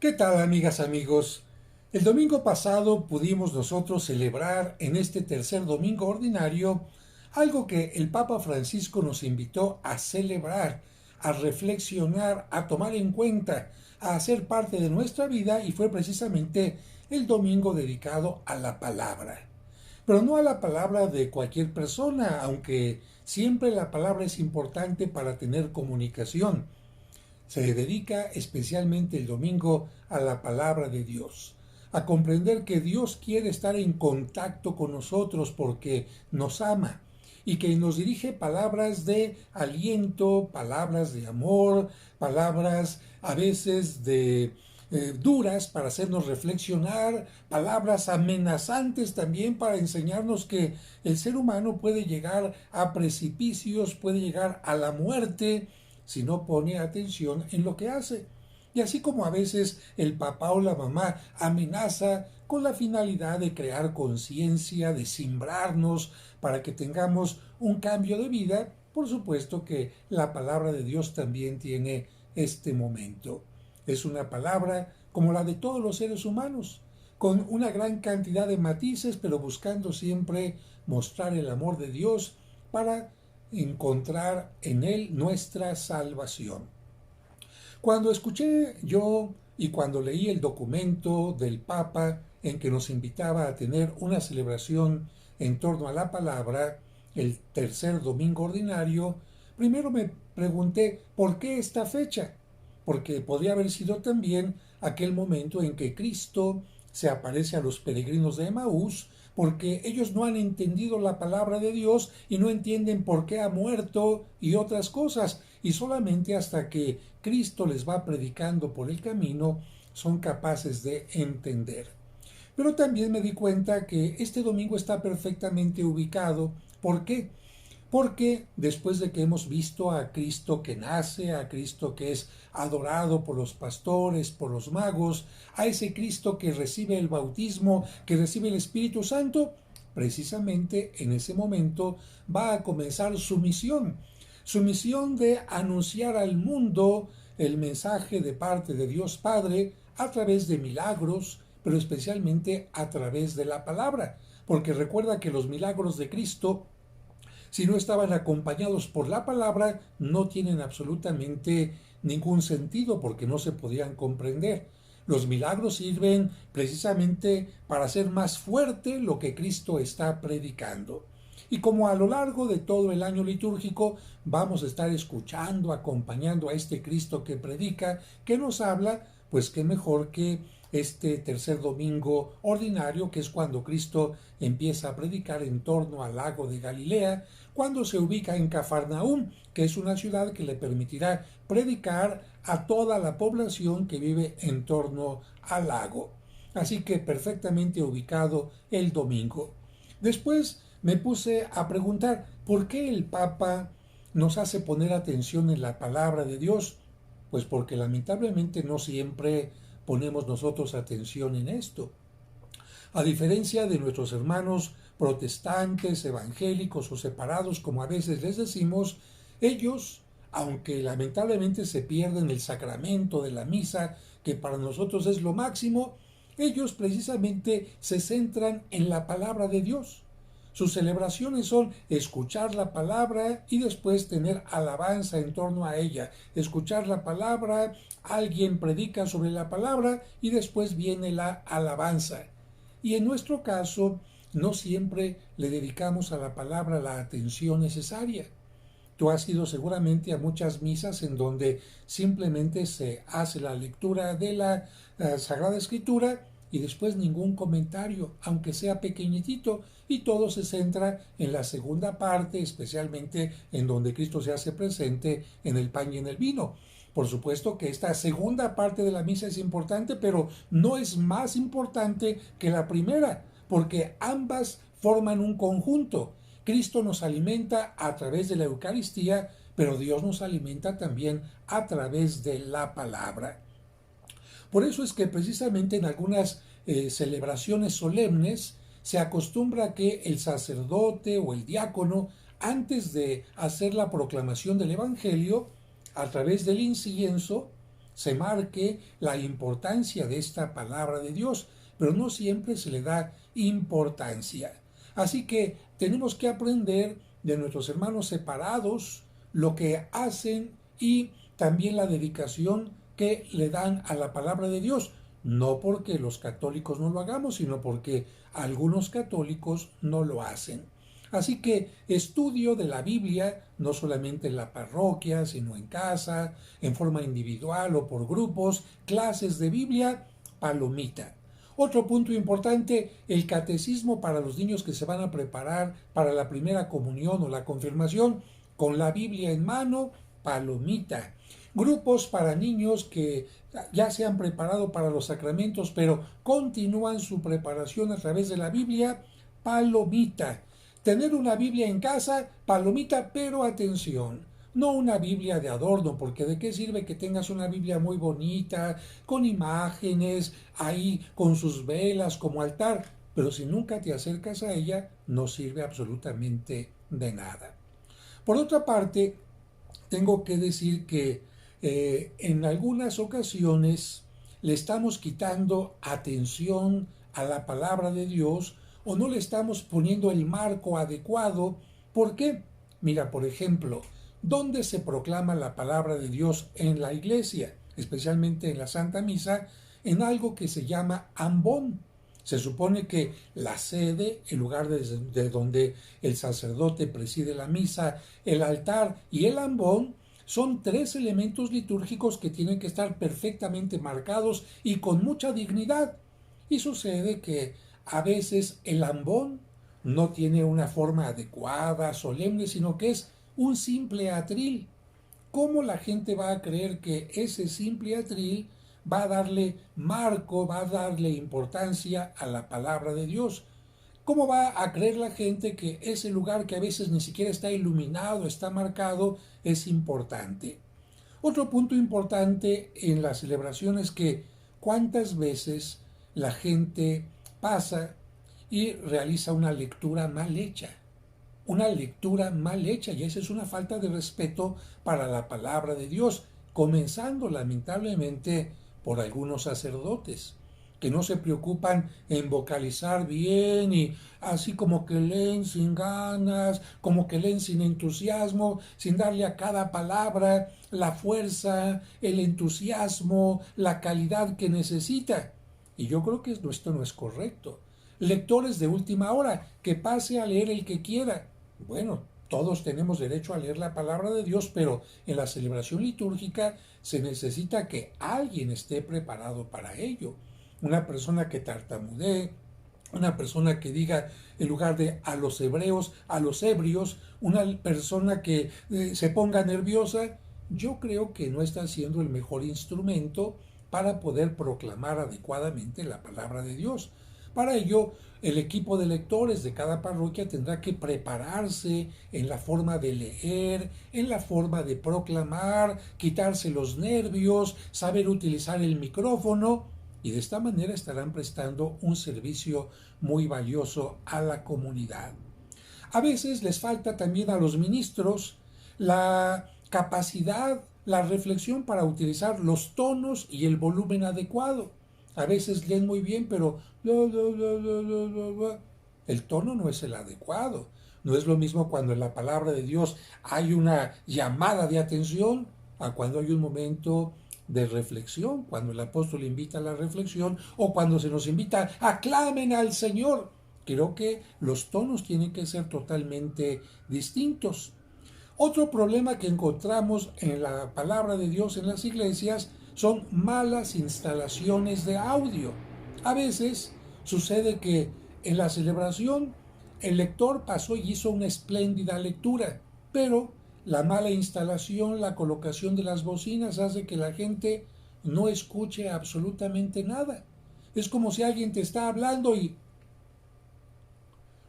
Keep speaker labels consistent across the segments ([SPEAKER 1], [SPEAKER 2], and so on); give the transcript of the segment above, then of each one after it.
[SPEAKER 1] ¿Qué tal, amigas, amigos? El domingo pasado pudimos nosotros celebrar en este tercer domingo ordinario algo que el Papa Francisco nos invitó a celebrar, a reflexionar, a tomar en cuenta, a hacer parte de nuestra vida, y fue precisamente el domingo dedicado a la palabra. Pero no a la palabra de cualquier persona, aunque siempre la palabra es importante para tener comunicación. Se dedica especialmente el domingo a la palabra de Dios, a comprender que Dios quiere estar en contacto con nosotros porque nos ama y que nos dirige palabras de aliento, palabras de amor, palabras a veces de duras para hacernos reflexionar, palabras amenazantes también para enseñarnos que el ser humano puede llegar a precipicios, puede llegar a la muerte si no pone atención en lo que hace. Y así como a veces el papá o la mamá amenaza con la finalidad de crear conciencia, de simbrarnos para que tengamos un cambio de vida, por supuesto que la palabra de Dios también tiene este momento. Es una palabra como la de todos los seres humanos, con una gran cantidad de matices, pero buscando siempre mostrar el amor de Dios para encontrar en Él nuestra salvación. Cuando escuché yo y cuando leí el documento del Papa en que nos invitaba a tener una celebración en torno a la palabra, el tercer domingo ordinario, primero me pregunté por qué esta fecha, porque podría haber sido también aquel momento en que Cristo se aparece a los peregrinos de Emaús, porque ellos no han entendido la palabra de Dios y no entienden por qué ha muerto y otras cosas, y solamente hasta que Cristo les va predicando por el camino son capaces de entender. Pero también me di cuenta que este domingo está perfectamente ubicado. ¿Por qué? Porque después de que hemos visto a Cristo que nace, a Cristo que es adorado por los pastores, por los magos, a ese Cristo que recibe el bautismo, que recibe el Espíritu Santo, precisamente en ese momento va a comenzar su misión de anunciar al mundo el mensaje de parte de Dios Padre a través de milagros, pero especialmente a través de la palabra, porque recuerda que los milagros de Cristo, si no estaban acompañados por la palabra, no tienen absolutamente ningún sentido porque no se podían comprender. Los milagros sirven precisamente para hacer más fuerte lo que Cristo está predicando. Y como a lo largo de todo el año litúrgico vamos a estar escuchando, acompañando a este Cristo que predica, que nos habla, pues qué mejor que este tercer domingo ordinario, que es cuando Cristo empieza a predicar en torno al lago de Galilea, cuando se ubica en Cafarnaúm, que es una ciudad que le permitirá predicar a toda la población que vive en torno al lago. Así que perfectamente ubicado el domingo. Después me puse a preguntar por qué el Papa nos hace poner atención en la palabra de Dios. Pues porque lamentablemente no siempre ponemos nosotros atención en esto. A diferencia de nuestros hermanos protestantes, evangélicos o separados, como a veces les decimos, ellos, aunque lamentablemente se pierden el sacramento de la misa, que para nosotros es lo máximo, ellos precisamente se centran en la palabra de Dios. Sus celebraciones son escuchar la palabra y después tener alabanza en torno a ella. Escuchar la palabra, alguien predica sobre la palabra y después viene la alabanza. Y en nuestro caso, no siempre le dedicamos a la palabra la atención necesaria. Tú has ido seguramente a muchas misas en donde simplemente se hace la lectura de la Sagrada Escritura y después ningún comentario, aunque sea pequeñitito, y todo se centra en la segunda parte, especialmente en donde Cristo se hace presente en el pan y en el vino. Por supuesto que esta segunda parte de la misa es importante, pero no es más importante que la primera, porque ambas forman un conjunto. Cristo nos alimenta a través de la Eucaristía, pero Dios nos alimenta también a través de la palabra. Por eso es que precisamente en algunas celebraciones solemnes se acostumbra a que el sacerdote o el diácono, antes de hacer la proclamación del Evangelio, a través del incienso, se marque la importancia de esta palabra de Dios, pero no siempre se le da importancia. Así que tenemos que aprender de nuestros hermanos separados lo que hacen y también la dedicación que le dan a la palabra de Dios. No porque los católicos no lo hagamos, sino porque algunos católicos no lo hacen. Así que estudio de la Biblia, no solamente en la parroquia, sino en casa, en forma individual o por grupos, clases de Biblia, palomita. Otro punto importante, el catecismo para los niños que se van a preparar para la primera comunión o la confirmación, con la Biblia en mano, palomita. Grupos para niños que ya se han preparado para los sacramentos, pero continúan su preparación a través de la Biblia, palomita. Tener una Biblia en casa, palomita, pero atención, no una Biblia de adorno, porque de qué sirve que tengas una Biblia muy bonita, con imágenes, ahí con sus velas como altar, pero si nunca te acercas a ella, no sirve absolutamente de nada. Por otra parte, tengo que decir que en algunas ocasiones le estamos quitando atención a la palabra de Dios o no le estamos poniendo el marco adecuado. ¿Por qué? Mira, por ejemplo, ¿dónde se proclama la palabra de Dios en la iglesia? Especialmente en la Santa Misa, en algo que se llama ambón. Se supone que la sede, el lugar de donde el sacerdote preside la misa, el altar y el ambón, son tres elementos litúrgicos que tienen que estar perfectamente marcados y con mucha dignidad. Y sucede que a veces el ambón no tiene una forma adecuada, solemne, sino que es un simple atril. ¿Cómo la gente va a creer que ese simple atril va a darle marco, va a darle importancia a la palabra de Dios? ¿Cómo va a creer la gente que ese lugar que a veces ni siquiera está iluminado, está marcado, es importante? Otro punto importante en la celebración es que cuántas veces la gente pasa y realiza una lectura mal hecha. Una lectura mal hecha, y esa es una falta de respeto para la palabra de Dios, comenzando lamentablemente por algunos sacerdotes que no se preocupan en vocalizar bien y así como que leen sin ganas, como que leen sin entusiasmo, sin darle a cada palabra la fuerza, el entusiasmo, la calidad que necesita. Y yo creo que esto no es correcto. Lectores de última hora, que pase a leer el que quiera. Bueno, todos tenemos derecho a leer la palabra de Dios, pero en la celebración litúrgica se necesita que alguien esté preparado para ello. Una persona que tartamudee, una persona que diga en lugar de a los hebreos, a los ebrios, una persona que se ponga nerviosa, yo creo que no está siendo el mejor instrumento para poder proclamar adecuadamente la palabra de Dios. Para ello, el equipo de lectores de cada parroquia tendrá que prepararse en la forma de leer, en la forma de proclamar, quitarse los nervios, saber utilizar el micrófono, y de esta manera estarán prestando un servicio muy valioso a la comunidad. A veces les falta también a los ministros la capacidad, la reflexión para utilizar los tonos y el volumen adecuado. A veces leen muy bien, pero el tono no es el adecuado. No es lo mismo cuando en la palabra de Dios hay una llamada de atención a cuando hay un momento de reflexión, cuando el apóstol invita a la reflexión o cuando se nos invita a aclamen al Señor. Creo que los tonos tienen que ser totalmente distintos. Otro problema que encontramos en la palabra de Dios en las iglesias son malas instalaciones de audio. A veces sucede que en la celebración el lector pasó y hizo una espléndida lectura, pero la mala instalación, la colocación de las bocinas hace que la gente no escuche absolutamente nada. Es como si alguien te está hablando y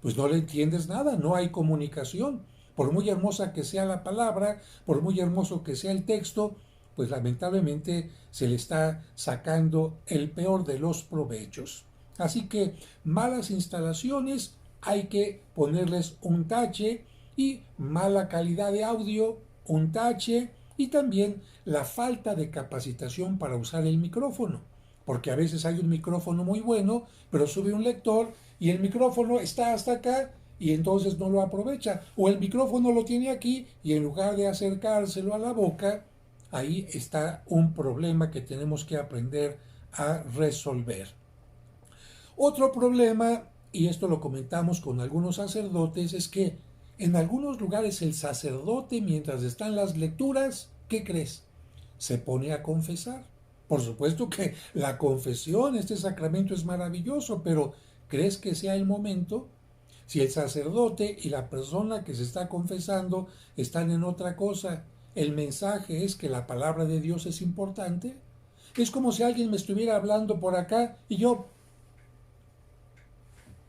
[SPEAKER 1] pues no le entiendes nada, no hay comunicación. Por muy hermosa que sea la palabra, por muy hermoso que sea el texto, pues lamentablemente se le está sacando el peor de los provechos. Así que malas instalaciones hay que ponerles un tache, y mala calidad de audio, un tache, y también la falta de capacitación para usar el micrófono, porque a veces hay un micrófono muy bueno, pero sube un lector y el micrófono está hasta acá y entonces no lo aprovecha, o el micrófono lo tiene aquí y en lugar de acercárselo a la boca, ahí está un problema que tenemos que aprender a resolver. Otro problema, y esto lo comentamos con algunos sacerdotes, es que en algunos lugares el sacerdote, mientras están las lecturas, ¿qué crees? Se pone a confesar. Por supuesto que la confesión, este sacramento es maravilloso, pero ¿crees que sea el momento? Si el sacerdote y la persona que se está confesando están en otra cosa, el mensaje es que la palabra de Dios es importante. Es como si alguien me estuviera hablando por acá y yo,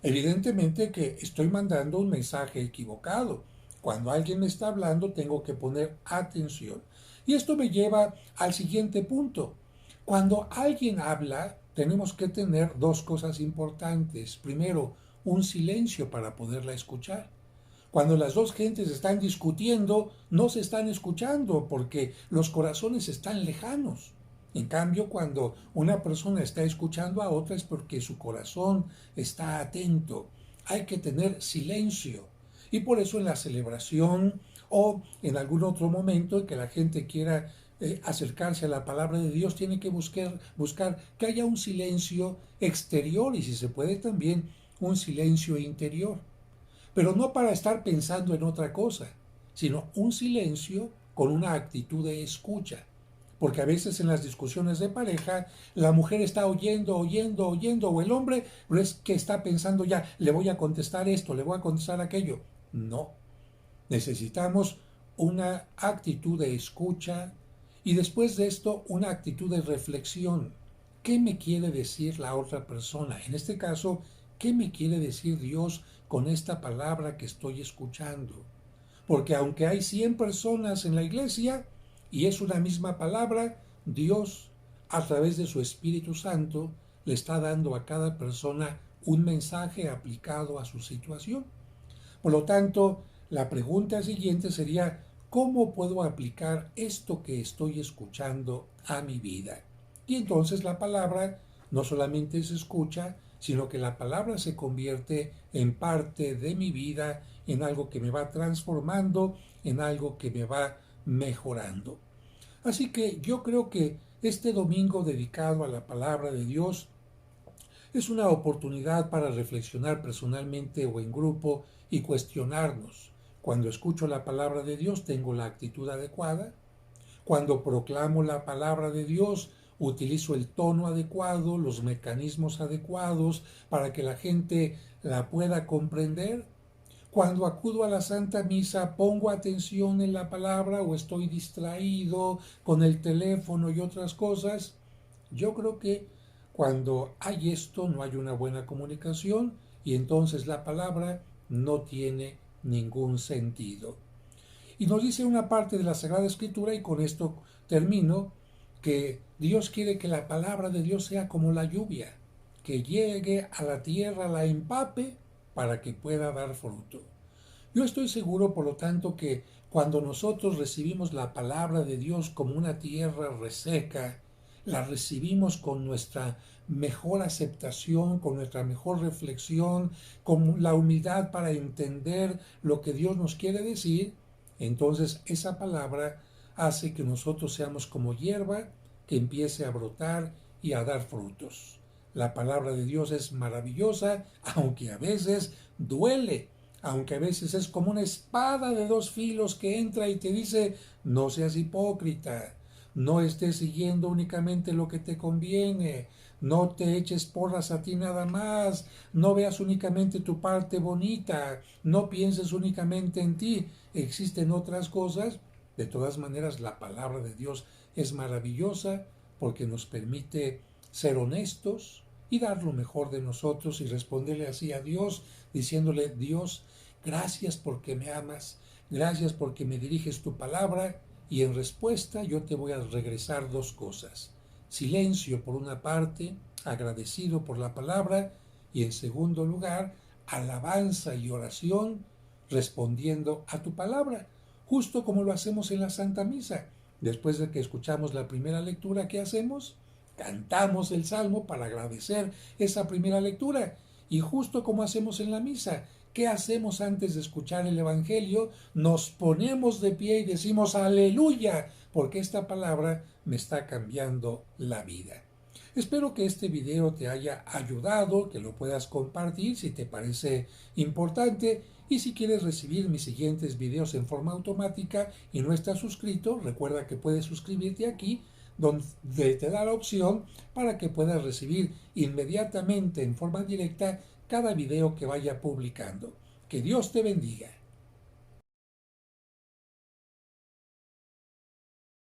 [SPEAKER 1] evidentemente que estoy mandando un mensaje equivocado. Cuando alguien me está hablando tengo que poner atención. Y esto me lleva al siguiente punto. Cuando alguien habla, tenemos que tener dos cosas importantes. Primero, un silencio para poderla escuchar. Cuando las dos gentes están discutiendo, no se están escuchando porque los corazones están lejanos. En cambio, cuando una persona está escuchando a otra es porque su corazón está atento. Hay que tener silencio. Y por eso en la celebración o en algún otro momento en que la gente quiera acercarse a la palabra de Dios, tiene que buscar que haya un silencio exterior y si se puede también un silencio interior. Pero no para estar pensando en otra cosa, sino un silencio con una actitud de escucha. Porque a veces en las discusiones de pareja la mujer está oyendo, o el hombre pero es que está pensando ya, le voy a contestar esto, le voy a contestar aquello. No, necesitamos una actitud de escucha y después de esto una actitud de reflexión. ¿Qué me quiere decir la otra persona? En este caso, ¿qué me quiere decir Dios con esta palabra que estoy escuchando? Porque aunque hay 100 personas en la iglesia y es una misma palabra, Dios, a través de su Espíritu Santo, le está dando a cada persona un mensaje aplicado a su situación. Por lo tanto, la pregunta siguiente sería, ¿cómo puedo aplicar esto que estoy escuchando a mi vida? Y entonces la palabra no solamente se escucha, sino que la palabra se convierte en parte de mi vida, en algo que me va transformando, en algo que me va mejorando. Así que yo creo que este domingo dedicado a la palabra de Dios es una oportunidad para reflexionar personalmente o en grupo y cuestionarnos. Cuando escucho la palabra de Dios, ¿tengo la actitud adecuada? Cuando proclamo la palabra de Dios, utilizo el tono adecuado, los mecanismos adecuados para que la gente la pueda comprender. Cuando acudo a la Santa Misa, pongo atención en la palabra o estoy distraído con el teléfono y otras cosas. Yo creo que cuando hay esto no hay una buena comunicación y entonces la palabra no tiene ningún sentido. Y nos dice una parte de la Sagrada Escritura, y con esto termino, que Dios quiere que la palabra de Dios sea como la lluvia, que llegue a la tierra, la empape, para que pueda dar fruto. Yo estoy seguro, por lo tanto, que cuando nosotros recibimos la palabra de Dios como una tierra reseca, la recibimos con nuestra mejor aceptación, con nuestra mejor reflexión, con la humildad para entender lo que Dios nos quiere decir, entonces esa palabra hace que nosotros seamos como hierba que empiece a brotar y a dar frutos. La palabra de Dios es maravillosa, aunque a veces duele, aunque a veces es como una espada de dos filos que entra y te dice, no seas hipócrita, no estés siguiendo únicamente lo que te conviene, no te eches porras a ti nada más, no veas únicamente tu parte bonita, no pienses únicamente en ti, existen otras cosas. De todas maneras, la palabra de Dios es maravillosa porque nos permite ser honestos y dar lo mejor de nosotros y responderle así a Dios, diciéndole, Dios, gracias porque me amas, gracias porque me diriges tu palabra y en respuesta yo te voy a regresar dos cosas. Silencio por una parte, agradecido por la palabra y en segundo lugar, alabanza y oración respondiendo a tu palabra, justo como lo hacemos en la Santa Misa. Después de que escuchamos la primera lectura, ¿qué hacemos? Cantamos el salmo para agradecer esa primera lectura. Y justo como hacemos en la misa, ¿qué hacemos antes de escuchar el Evangelio? Nos ponemos de pie y decimos aleluya, porque esta palabra me está cambiando la vida. Espero que este video te haya ayudado, que lo puedas compartir si te parece importante, y si quieres recibir mis siguientes videos en forma automática y no estás suscrito, recuerda que puedes suscribirte aquí, donde te da la opción para que puedas recibir inmediatamente en forma directa cada video que vaya publicando. Que Dios te bendiga.